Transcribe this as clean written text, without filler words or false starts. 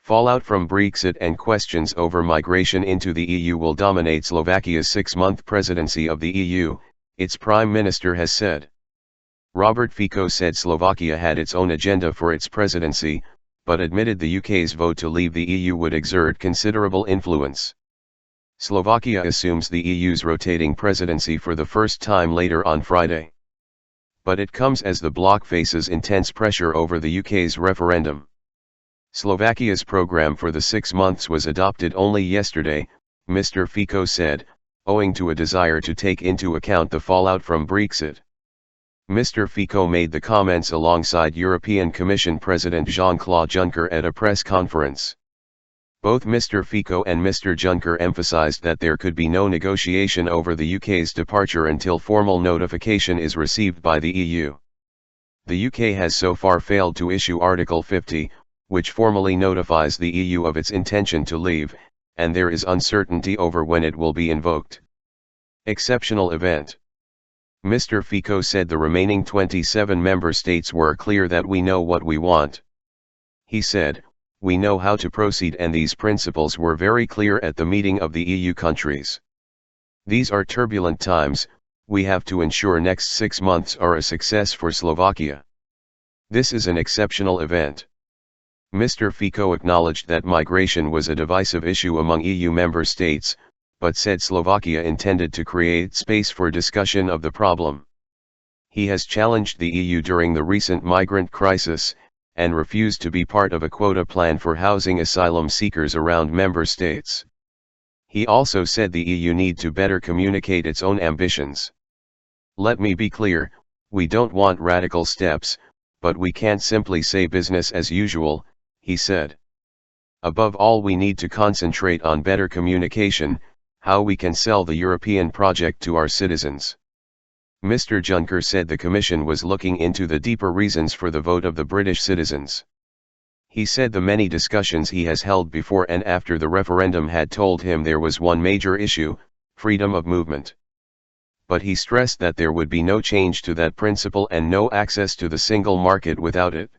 Fallout from Brexit and questions over migration into the EU will dominate Slovakia's 6-month presidency of the EU, its prime minister has said. Robert Fico said Slovakia had its own agenda for its presidency, but admitted the UK's vote to leave the EU would exert considerable influence. Slovakia assumes the EU's rotating presidency for the first time later on Friday. But it comes as the bloc faces intense pressure over the UK's referendum. Slovakia's program for the 6 months was adopted only yesterday, Mr. Fico said, owing to a desire to take into account the fallout from Brexit. Mr. Fico made the comments alongside European Commission President Jean-Claude Juncker at a press conference. Both Mr. Fico and Mr. Juncker emphasized that there could be no negotiation over the UK's departure until formal notification is received by the EU. The UK has so far failed to issue Article 50, which formally notifies the EU of its intention to leave, and there is uncertainty over when it will be invoked. Exceptional event. Mr. Fico said the remaining 27 member states were clear that we know what we want. He said, we know how to proceed and these principles were very clear at the meeting of the EU countries. These are turbulent times, we have to ensure next 6 months are a success for Slovakia. This is an exceptional event. Mr. Fico acknowledged that migration was a divisive issue among EU member states, but said Slovakia intended to create space for discussion of the problem. He has challenged the EU during the recent migrant crisis, and refused to be part of a quota plan for housing asylum seekers around member states. He also said the EU need to better communicate its own ambitions. Let me be clear, we don't want radical steps, but we can't simply say business as usual, he said. Above all, we need to concentrate on better communication, how we can sell the European project to our citizens. Mr. Juncker said the Commission was looking into the deeper reasons for the vote of the British citizens. He said the many discussions he has held before and after the referendum had told him there was one major issue, freedom of movement. But he stressed that there would be no change to that principle and no access to the single market without it.